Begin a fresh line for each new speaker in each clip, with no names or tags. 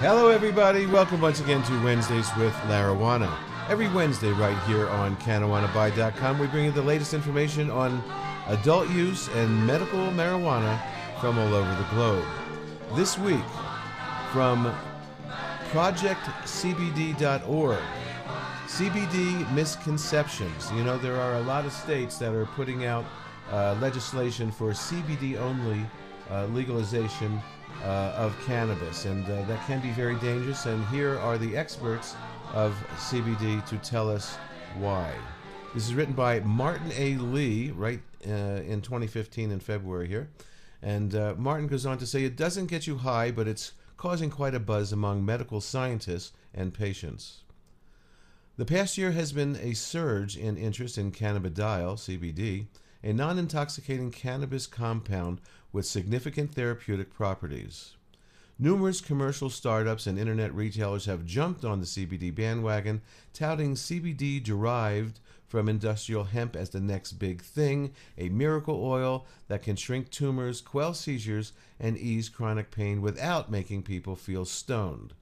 Hello, everybody. Welcome once again to Wednesdays with Larawana. Every Wednesday, right here on CannaWannaBuy.com, we bring you the latest information on adult use and medical marijuana from all over the globe. This week, from ProjectCBD.org, CBD misconceptions. You know, there are a lot of states that are putting out legislation for CBD-only legalization of cannabis, and that can be very dangerous, and here are the experts of CBD to tell us why. This is written by Martin A. Lee, right in 2015 in February here, and Martin goes on to say, it doesn't get you high, but it's causing quite a buzz among medical scientists and patients. The past year has been a surge in interest in cannabidiol, CBD, a non-intoxicating cannabis compound with significant therapeutic properties. Numerous commercial startups and internet retailers have jumped on the CBD bandwagon, touting CBD derived from industrial hemp as the next big thing, a miracle oil that can shrink tumors, quell seizures, and ease chronic pain without making people feel stoned.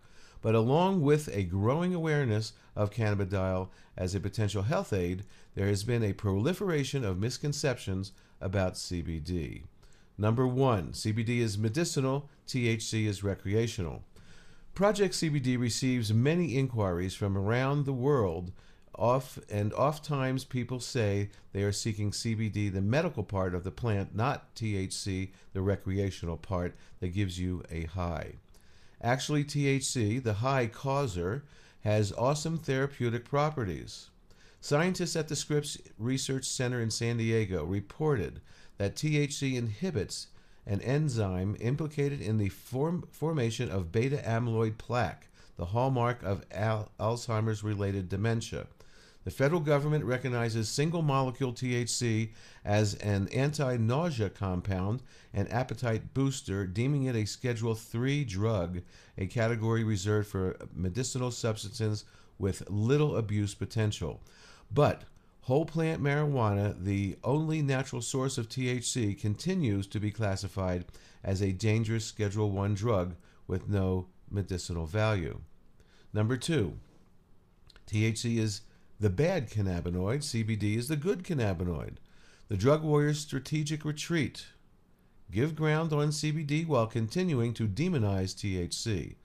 But along with a growing awareness of cannabidiol as a potential health aid, there has been a proliferation of misconceptions about CBD. Number one, CBD is medicinal, THC is recreational. Project CBD receives many inquiries from around the world. Oftentimes people say they are seeking CBD, the medical part of the plant, not THC, the recreational part that gives you a high. Actually, THC, the high causer, has awesome therapeutic properties. Scientists at the Scripps Research Center in San Diego reported that THC inhibits an enzyme implicated in the formation of beta-amyloid plaque, the hallmark of Alzheimer's-related dementia. The federal government recognizes single-molecule THC as an anti-nausea compound and appetite booster, deeming it a Schedule III drug, a category reserved for medicinal substances with little abuse potential. But whole plant marijuana, the only natural source of THC, continues to be classified as a dangerous Schedule I drug with no medicinal value. Number two, THC is the bad cannabinoid, CBD is the good cannabinoid. The drug warriors' strategic retreat. Give ground on CBD while continuing to demonize THC.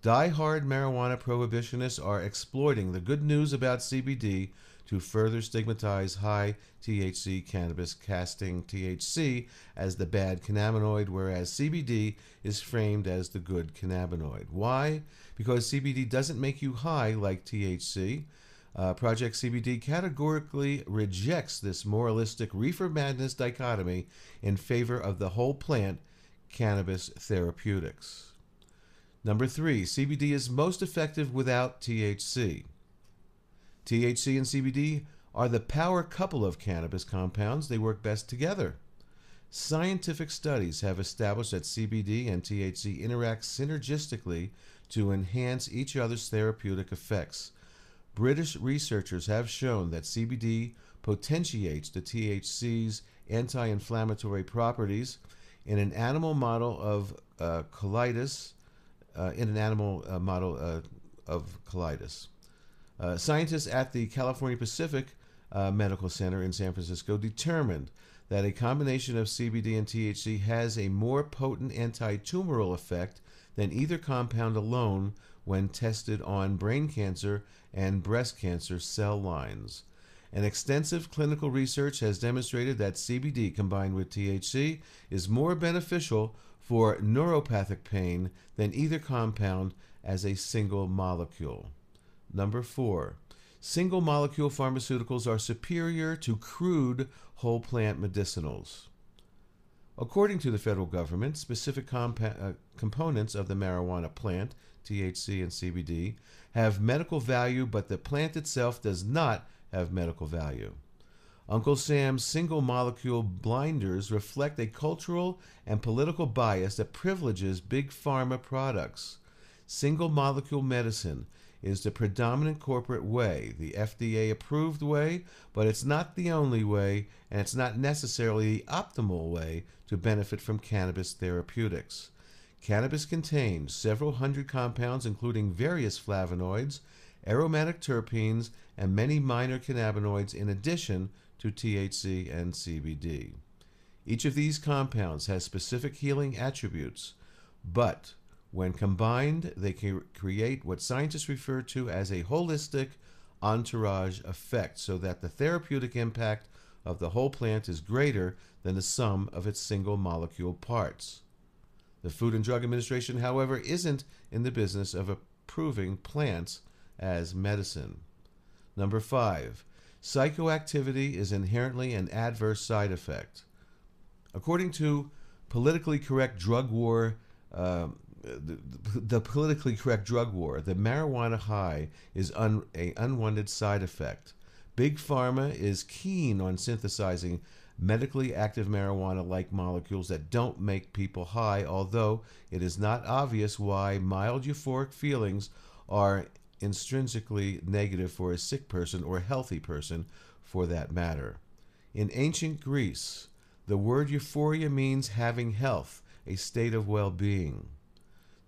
Die-hard marijuana prohibitionists are exploiting the good news about CBD to further stigmatize high THC cannabis, casting THC as the bad cannabinoid, whereas CBD is framed as the good cannabinoid. Why? Because CBD doesn't make you high like THC. Project CBD categorically rejects this moralistic reefer madness dichotomy in favor of the whole plant cannabis therapeutics. Number three, CBD is most effective without THC. THC and CBD are the power couple of cannabis compounds. They work best together. Scientific studies have established that CBD and THC interact synergistically to enhance each other's therapeutic effects. British researchers have shown that CBD potentiates the THC's anti-inflammatory properties in an animal model of colitis. Scientists at the California Pacific Medical Center in San Francisco determined that a combination of CBD and THC has a more potent anti-tumoral effect than either compound alone when tested on brain cancer and breast cancer cell lines. An extensive clinical research has demonstrated that CBD combined with THC is more beneficial for neuropathic pain than either compound as a single molecule. Number four, single molecule pharmaceuticals are superior to crude whole plant medicinals. According to the federal government, specific components of the marijuana plant, THC and CBD, have medical value, but the plant itself does not have medical value. Uncle Sam's single molecule blinders reflect a cultural and political bias that privileges big pharma products. Single molecule medicine is the predominant corporate way, the FDA approved way, but it's not the only way, and it's not necessarily the optimal way to benefit from cannabis therapeutics. Cannabis contains several hundred compounds, including various flavonoids, aromatic terpenes, and many minor cannabinoids in addition to THC and CBD. Each of these compounds has specific healing attributes, but when combined, they can create what scientists refer to as a holistic entourage effect, so that the therapeutic impact of the whole plant is greater than the sum of its single molecule parts. The Food and Drug Administration, however, isn't in the business of approving plants as medicine. Number 5, psychoactivity is inherently an adverse side effect. According to politically correct drug war, the politically correct drug war, the marijuana high is an unwanted side effect. Big Pharma is keen on synthesizing medically active marijuana-like molecules that don't make people high, although it is not obvious why mild euphoric feelings are intrinsically negative for a sick person or a healthy person for that matter. In ancient Greece, the word euphoria means having health, a state of well-being.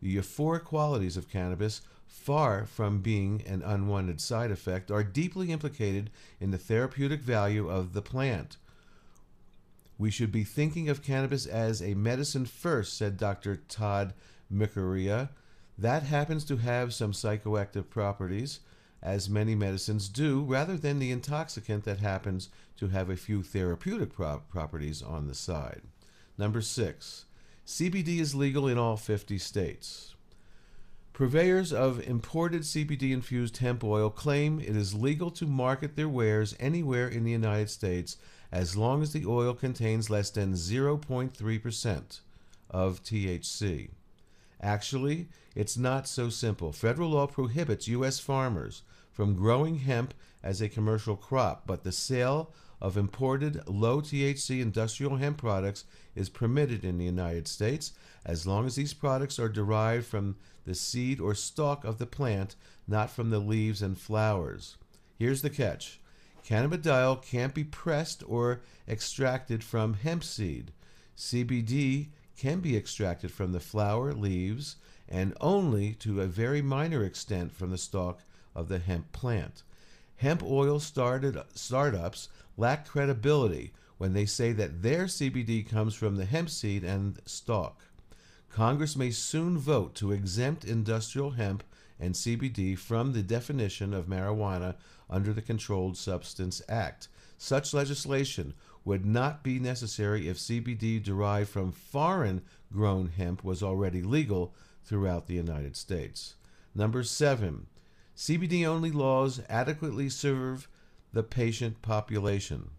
The euphoric qualities of cannabis, far from being an unwanted side effect, are deeply implicated in the therapeutic value of the plant. We should be thinking of cannabis as a medicine first, said Dr. Todd Mikaria. That happens to have some psychoactive properties, as many medicines do, rather than the intoxicant that happens to have a few therapeutic properties on the side. Number 6, CBD is legal in all 50 states. Purveyors of imported CBD-infused hemp oil claim it is legal to market their wares anywhere in the United States as long as the oil contains less than 0.3% of THC. Actually, it's not so simple. Federal law prohibits U.S. farmers from growing hemp as a commercial crop, but the sale of imported low-THC industrial hemp products is permitted in the United States as long as these products are derived from the seed or stalk of the plant, not from the leaves and flowers. Here's the catch. Cannabidiol can't be pressed or extracted from hemp seed. CBD can be extracted from the flower, leaves, and only to a very minor extent from the stalk of the hemp plant. Hemp oil startups lack credibility when they say that their CBD comes from the hemp seed and stalk. Congress may soon vote to exempt industrial hemp and CBD from the definition of marijuana under the Controlled Substance Act. Such legislation would not be necessary if CBD derived from foreign-grown hemp was already legal throughout the United States. Number 7, CBD-only laws adequately serve the patient population.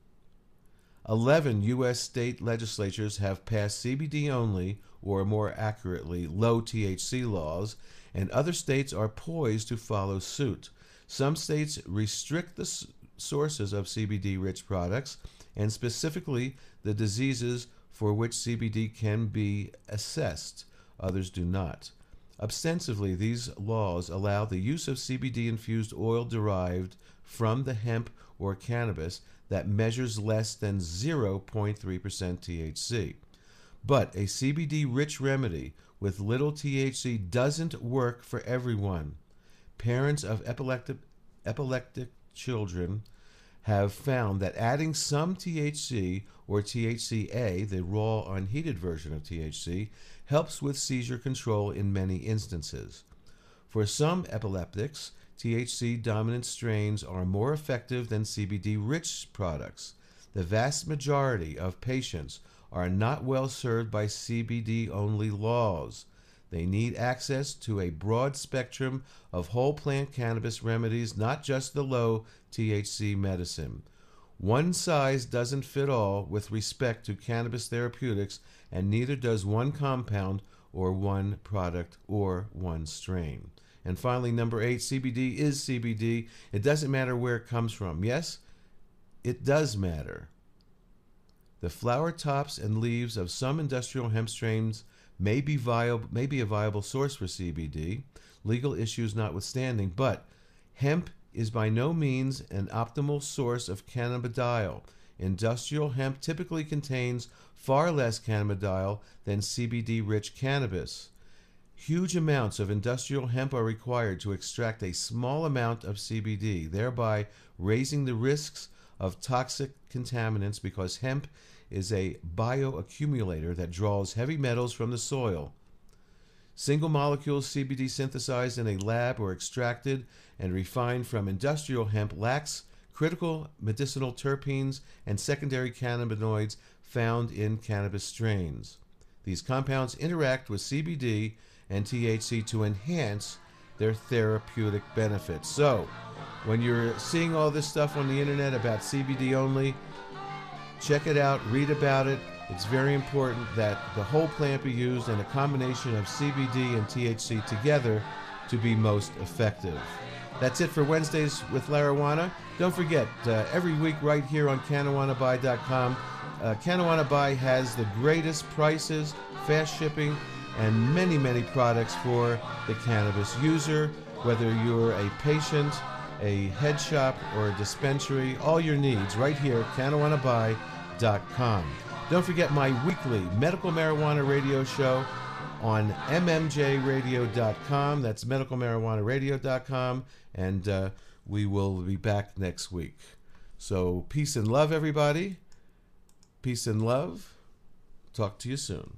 11 U.S. state legislatures have passed CBD-only, or more accurately, low-THC laws, and other states are poised to follow suit. Some states restrict the sources of CBD-rich products, and specifically the diseases for which CBD can be assessed. Others do not. Ostensibly, these laws allow the use of CBD-infused oil derived from the hemp or cannabis that measures less than 0.3% THC. But a CBD-rich remedy with little THC doesn't work for everyone. Parents of epileptic children have found that adding some THC or THCA, the raw unheated version of THC, helps with seizure control in many instances. For some epileptics, THC-dominant strains are more effective than CBD-rich products. The vast majority of patients are not well served by CBD-only laws. They need access to a broad spectrum of whole plant cannabis remedies, not just the low THC medicine. One size doesn't fit all with respect to cannabis therapeutics, and neither does one compound or one product or one strain. And finally, number 8, CBD is CBD. It doesn't matter where it comes from. Yes, it does matter. The flower tops and leaves of some industrial hemp strains may be a viable source for CBD, legal issues notwithstanding, but hemp is by no means an optimal source of cannabidiol. Industrial hemp typically contains far less cannabidiol than CBD-rich cannabis. Huge amounts of industrial hemp are required to extract a small amount of CBD, thereby raising the risks of toxic contaminants because hemp is a bioaccumulator that draws heavy metals from the soil. Single molecules CBD synthesized in a lab or extracted and refined from industrial hemp lacks critical medicinal terpenes and secondary cannabinoids found in cannabis strains. These compounds interact with CBD and THC to enhance their therapeutic benefits. So, when you're seeing all this stuff on the internet about CBD only, check it out, read about it. It's very important that the whole plant be used and a combination of CBD and THC together to be most effective. That's it for Wednesdays with Larawana. Don't forget, every week right here on CanawanaBuy.com, Canawana Buy has the greatest prices, fast shipping, and many, many products for the cannabis user. Whether you're a patient, a head shop, or a dispensary, all your needs right here, CanawanaBuy.com. Don't forget my weekly medical marijuana radio show on mmjradio.com. That's medicalmarijuanaradio.com. And we will be back next week. So peace and love, everybody. Peace and love. Talk to you soon.